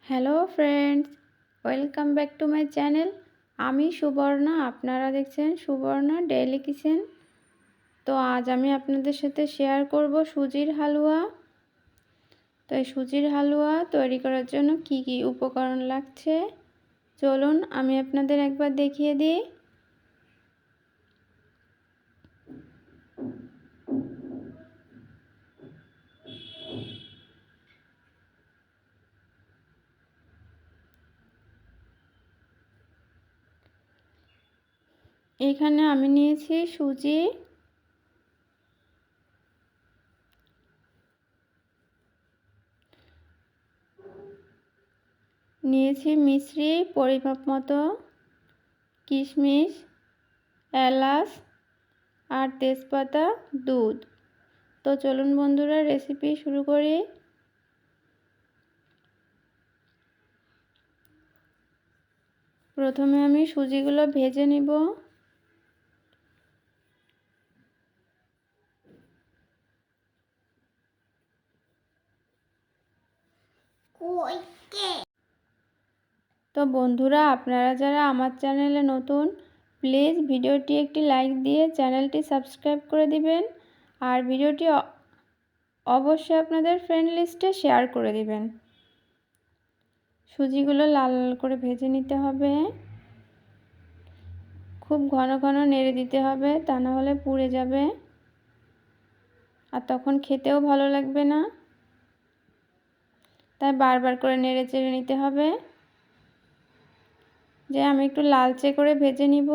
Hello friends, welcome back to my channel. আমি সুবর্ণা, আপনারা দেখছেন সুবর্ণা ডেইলি কিচেন। তো আজ আমি আপনাদের সাথে শেয়ার করব সুজির হালুয়া। তো এই সুজির হালুয়া তৈরি করার জন্য কি কি উপকরণ লাগছে চলুন আমি আপনাদের একবার দেখিয়ে দিই। এখানে আমি নিয়েছি সুজি, নিয়েছি মিশ্রি পরিমাপ মতো, কিশমিশ, এলাচ আর তেজপাতা, দুধ। তো চলুন বন্ধুরা রেসিপি শুরু করি। প্রথমে আমি সুজিগুলো ভেজে নিব। তো বন্ধুরা, আপনারা যারা আমার চ্যানেলে নতুন, প্লিজ ভিডিওটি একটি লাইক দিয়ে চ্যানেলটি সাবস্ক্রাইব করে দিবেন আর ভিডিওটি অবশ্যই আপনাদের ফ্রেন্ড লিস্টে শেয়ার করে দিবেন। সুজিগুলো লাল লাল করে ভেজে নিতে হবে, খুব ঘন ঘন নেড়ে দিতে হবে, তা না হলে পুড়ে যাবে আর তখন খেতেও ভালো লাগবে না। তাই বারবার করে নেড়ে চেড়ে নিতে হবে। যে আমি একটু লালচে করে ভেজে নিব।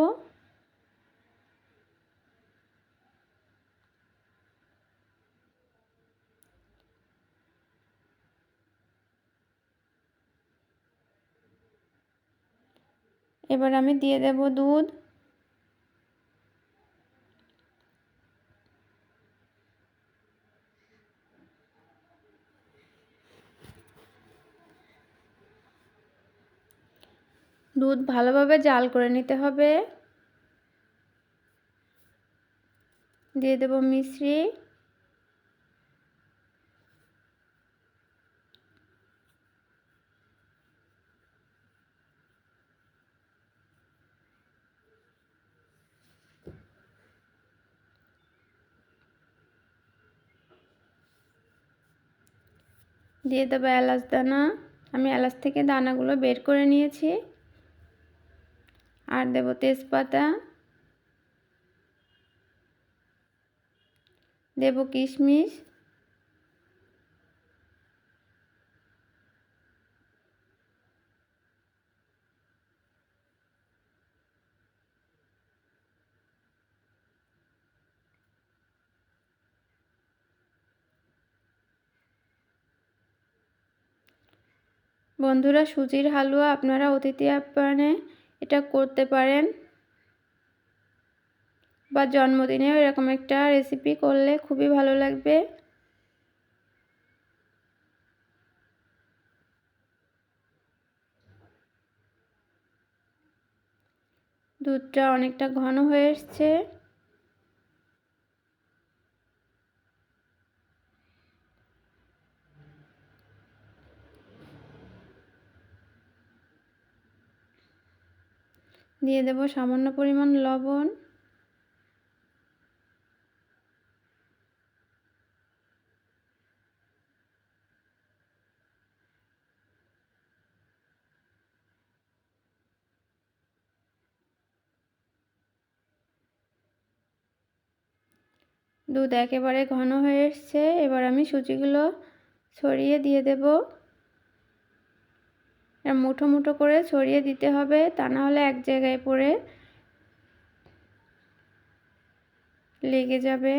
এবার আমি দিয়ে দেব দুধ। দুধ ভালোভাবে জাল করে নিতে হবে। দিয়ে দেব মিশ্রি, দিয়ে দেবো এলাচ দানা। আমি এলাচ থেকে দানাগুলো বের করে নিয়েছি। আর দেব তেজপাতা, দেব কিশমিশ, বন্ধুরা সুজির হালুয়া আপনারা অতিথি আপ্যায়নে এটা করতে পারেন বা জন্মদিনেও এরকম একটা রেসিপি করলে খুবই ভালো লাগবে। দুধটা অনেকটা ঘন হয়ে এসছে। দিয়ে দেব সামান্য পরিমাণ লবণ। দুধ একেবারে ঘন হয়ে এসছে। এবার আমি সুজিগুলো ছড়িয়ে দিয়ে দেব। মুঠো মুঠো করে ছড়িয়ে দিতে হবে, তা না হলে এক জায়গায় পড়ে লেগে যাবে।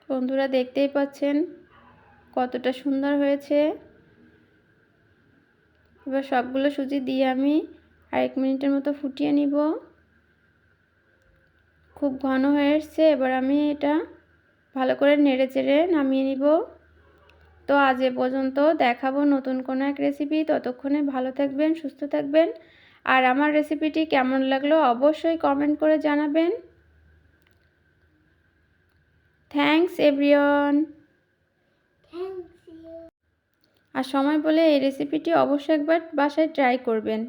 বন্ধুরা দেখতেই পাচ্ছেন কতটা সুন্দর হয়েছে। এবার সবগুলো সুজি দিয়ে আমি আর 1 মিনিটের মতো ফুটিয়ে নিব। খুব ঘন হয়ে এসছে, এবার আমি এটা ভালো করে নেড়েচেড়ে নামিয়ে নিব। তো আজ এ পর্যন্ত, দেখাবো নতুন কোনো এক রেসিপি। ততক্ষণে ভালো থাকবেন, সুস্থ থাকবেন, আর আমার রেসিপিটি কেমন লাগলো অবশ্যই কমেন্ট করে জানাবেন। Thanks everyone. আর সময় বলে এই রেসিপিটি অবশ্যই একবার বাসায় ট্রাই করবেন।